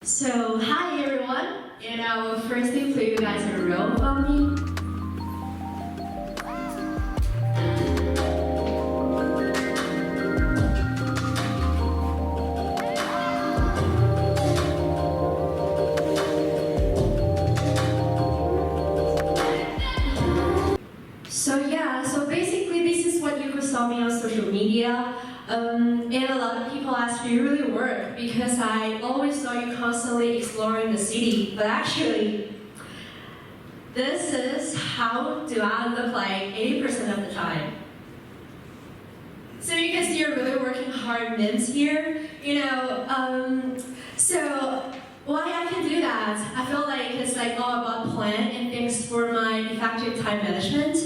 So, hi everyone, and I will firstly play you guys a role about me. So basically this is what you saw me on social media. And a lot of people ask, do you really work? Because I always saw you constantly exploring the city. But actually, this is how do I look like 80% of the time. So you can see you're really working hard memes here. So why I can do that? I feel like it's all about plan and things for my effective time management.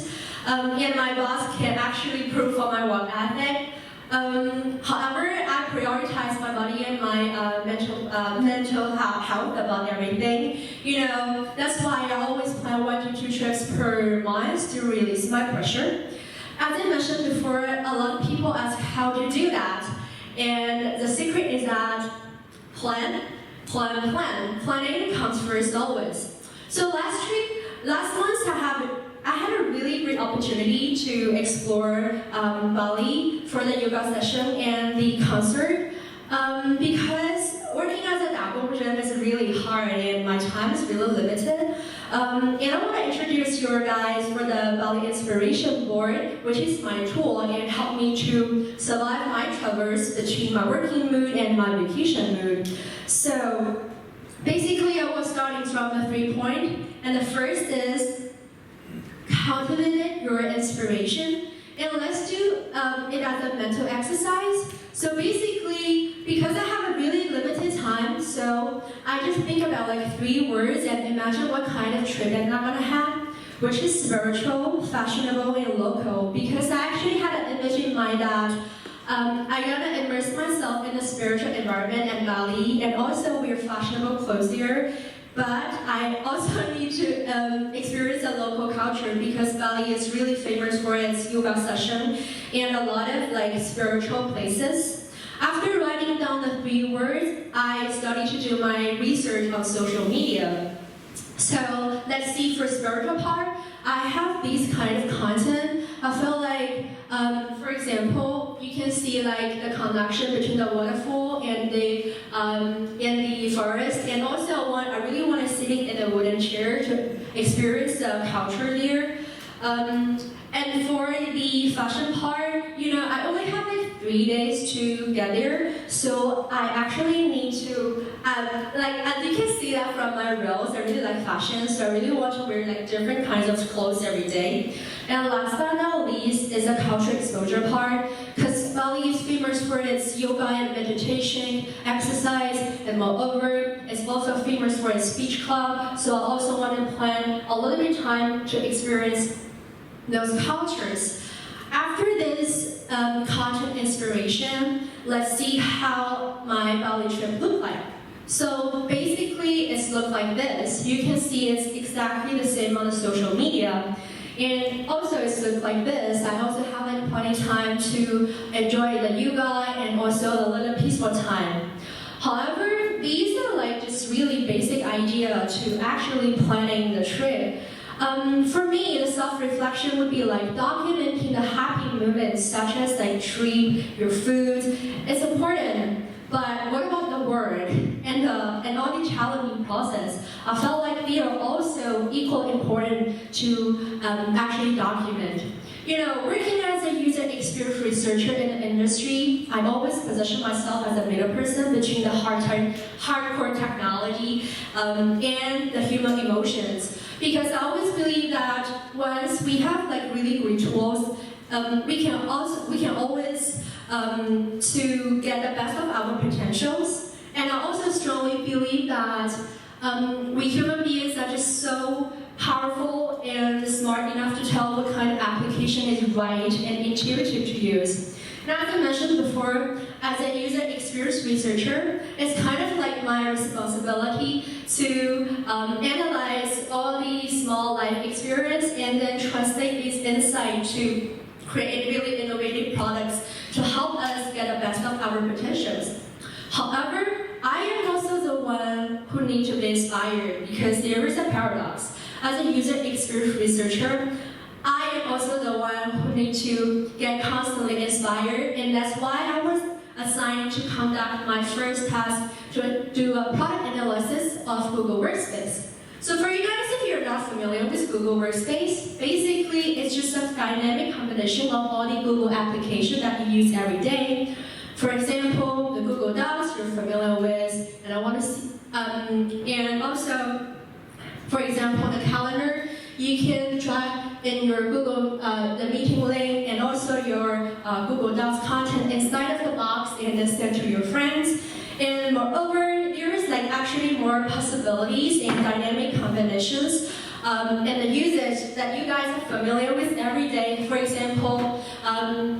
And my boss can actually prove for my work ethic. However, I prioritize my body and my mental health above everything. That's why I always plan 1 to 2 trips per month to release my pressure. As I mentioned before, a lot of people ask how to do that. And the secret is that plan. Planning comes first always. So last month I had a really great opportunity to explore Bali for the yoga session and the concert because working as a Dago is really hard and my time is really limited. And I want to introduce you guys for the Bali Inspiration Board, which is my tool and it helped me to survive my travels between my working mood and my vacation mood. So basically I was starting from the 3 points, and the first is cultivate your inspiration, and let's do it as a mental exercise. So basically, because I have a really limited time, so I just think about 3 words and imagine what kind of trip that I'm gonna have, which is spiritual, fashionable, and local. Because I actually had an image in mind that I'm gonna immerse myself in a spiritual environment at Bali, and also wear fashionable clothes here. But I also need to experience the local culture because Bali is really famous for its yoga session and a lot of spiritual places. After writing down the 3 words, I started to do my research on social media. So let's see, for spiritual part, I have these kind of content. I feel like, for example, you can see the connection between the waterfall and the forest, and also I really want to sit in a wooden chair to experience the culture there. And for the fashion part, I only have 3 days to get there, so I actually need to, as you can see that from my reels, I really like fashion, so I really want to wear different kinds of clothes every day. And last but not least is the cultural exposure part, because Bali is famous for its yoga and meditation, exercise, and moreover, it's also famous for its beach club, so I also want to plan a little bit of time to experience those cultures. After this content inspiration, let's see how my Bali trip looked like. So basically, it's looked like this. You can see it's exactly the same on the social media. And also it's looked like this. I also have plenty of time to enjoy the yoga and also a little peaceful time. However, these are just really basic idea to actually planning the trip. For me, the self-reflection would be documenting the happy moments such as treat your food. It's important, but what about the work and all the challenging process? I felt like they are also equally important to actually document. Working as a user experience researcher in the industry, I always position myself as a middle person between the hardcore technology and the human emotions. Because I always believe that once we have really great tools, we can always to get the best of our potentials. And I also strongly believe that we human beings are just so powerful and smart enough to tell what kind of application is right and intuitive to use. Now, as I mentioned before, as a user experience researcher, it's kind of my responsibility to analyze all these small life experience and then translate these insights to create really innovative products to help us get the best of our potentials. However, I am also the one who need to be inspired because there is a paradox. As a user experience researcher, I am also the one who need to get constantly inspired, and that's why I was assigned to conduct my first task to do a product analysis of Google Workspace. So for you guys, if you're not familiar with Google Workspace, basically it's just a dynamic combination of all the Google applications that you use every day. For example, the Google Docs you're familiar with, and I want to see, and also, for example, the calendar, you can drag in your Google, the meeting link, and also your Google Docs content inside of the box and then send to your friends. And moreover, there is like actually more possibilities and dynamic combinations and the usage that you guys are familiar with every day. For example,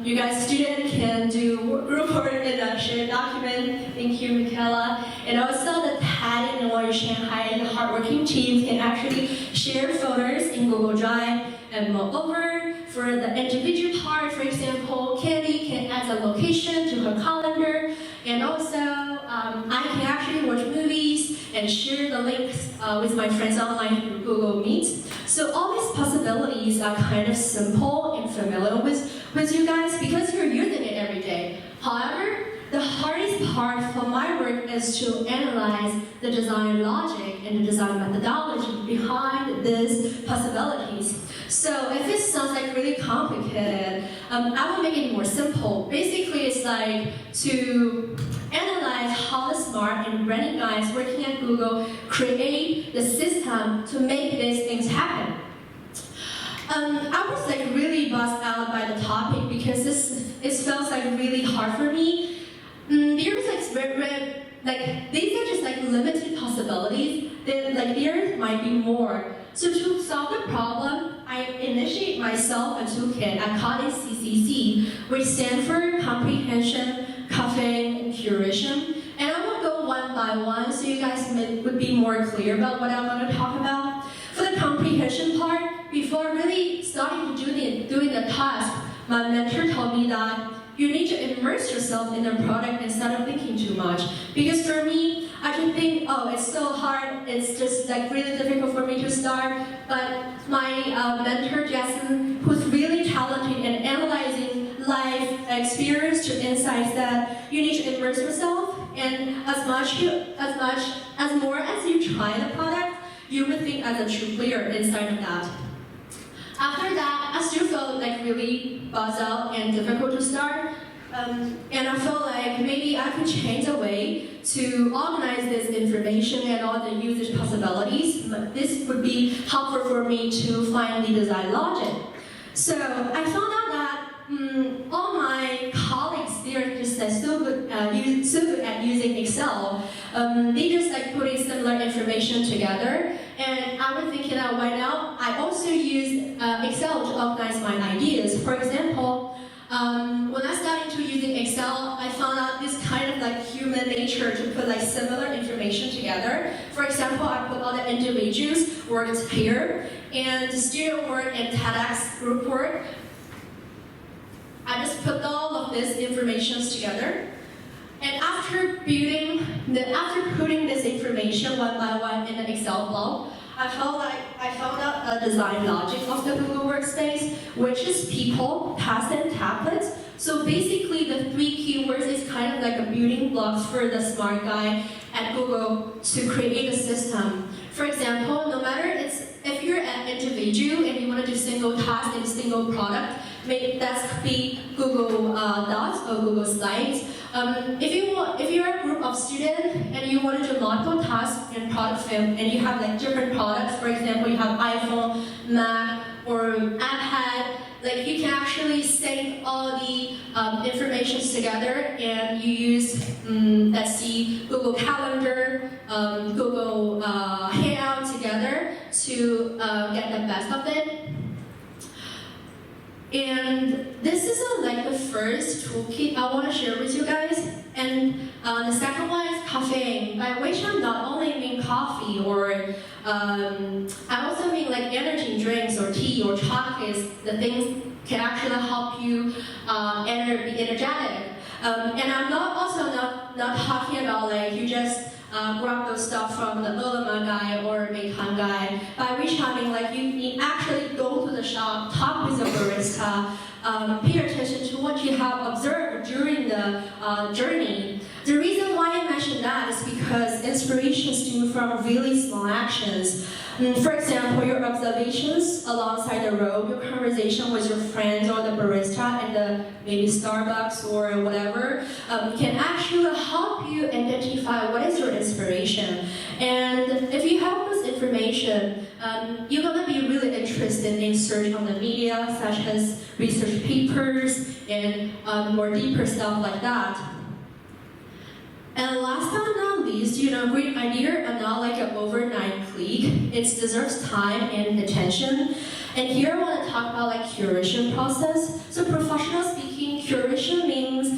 you guys students can do report in a shared document. Thank you, Michaela. And also the TEDxNYU Shanghai, the hardworking teams can actually share photos in Google Drive. And moreover, for the individual part, for example, Candy can add a location to her calendar. And also, I can actually watch movies and share the links with my friends online through Google Meet. So all these possibilities are kind of simple and familiar with you guys because you're using it every day. However, the hardest part for my work is to analyze the design logic and the design methodology behind these possibilities. So if it sounds like really complicated, I will make it more simple. Basically, it's like to analyze how the smart and brilliant guys working at Google create the system to make these things happen. I was like really buzzed out by the topic because it feels like really hard for me. There's like these are just like limited possibilities. There might be more. So to solve the problem, I initiate myself a toolkit. I call it CCC, which stands for Comprehension, Caffeine, and Curation. And I will go one by one so you guys would be more clear about what I'm going to talk about. For the comprehension part, before really starting to doing the task, my mentor told me that you need to immerse yourself in the product instead of thinking too much. Because for me, I can think, oh, it's so hard, it's just like really difficult for me to start. But my mentor, Jason, who's really talented in analyzing life experience to insights that you need to immerse yourself, and as more as you try the product, you would think as a true player inside of that. After that, I still felt like really buzzed out and difficult to start. And I felt like maybe I could change a way to organize this information and all the usage possibilities. But this would be helpful for me to find the design logic. So I found out that all my colleagues, they're just so good at using Excel. They just like putting similar information together. And I was thinking that why not? I also use Excel to organize my ideas. For example, when I started to using Excel, I found out this kind of like human nature to put like similar information together. For example, I put all the individuals worked here, and the student work and TEDx group work. I just put all of this information together. And after putting this information one by one in an Excel file, I felt like I found out a design logic of the Google Workspace, which is people, tasks, and tablets. So basically, the 3 keywords is kind of like a building blocks for the smart guy at Google to create a system. For example, no matter if you're an individual and you want to do single task and single product, maybe that could be Google Docs or Google Slides. If you're a group of students and you want to do multiple tasks in product film and you have like different products, for example, you have iPhone, Mac, or iPad, like you can actually sync all the information together, and you use, let's see, Google Calendar, Google Hangout together to get the best of it. And this is like the first toolkit I want to share with you guys. And the second one is caffeine, by which I not only mean coffee or I also mean like energy drinks or tea or chocolates. The things can actually help you be energetic. And I'm not talking about like you just grab those stuff from the Ele.me guy or Meituan guy, by which I mean like you actually go to the shop, talk with the barista, pay attention to what you have observed during the journey. The reason why I mention that is because inspiration stems from really small actions. For example, your observations alongside the road, your conversation with your friends or the barista at the maybe Starbucks or whatever, can actually help you identify what is your inspiration. And if you have this information, you're gonna be really interested in search on the media, such as research papers and more deeper stuff like that. And last but not least, great idea are not like an overnight click. It deserves time and attention. And here I want to talk about like curation process. So professional speaking, curation means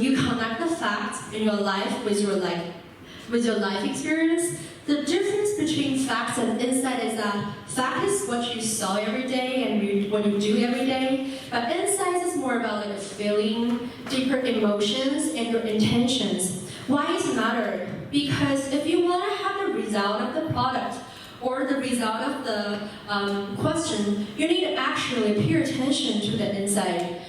you connect the facts in your life with your life experience. The difference between facts and insight is that fact is what you saw every day and what you do every day, but insight is more about like a feeling, deeper emotions, and your intentions. Why does it matter? Because if you want to have the result of the product or the result of the question, you need to actually pay attention to the insight.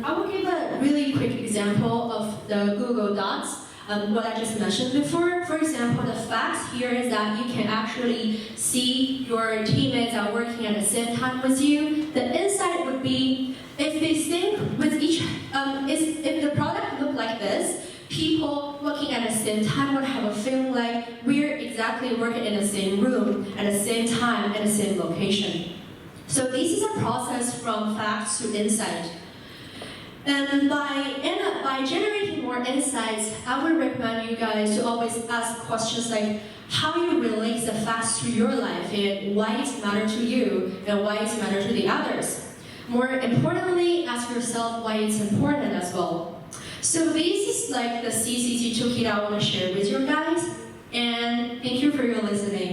I will give a really quick example of the Google Docs. What I just mentioned before. For example, the facts here is that you can actually see your teammates are working at the same time with you. The insight would be if they sync with if the product looked like this, people working at the same time would have a feeling like we're exactly working in the same room, at the same time, at the same location. So this is a process from facts to insight. And by generating more insights, I would recommend you guys to always ask questions like how you relate the facts to your life and why it matters to you and why it matters to the others. More importantly, ask yourself why it's important as well. So this is like the CCC toolkit I want to share with you guys, and thank you for your listening.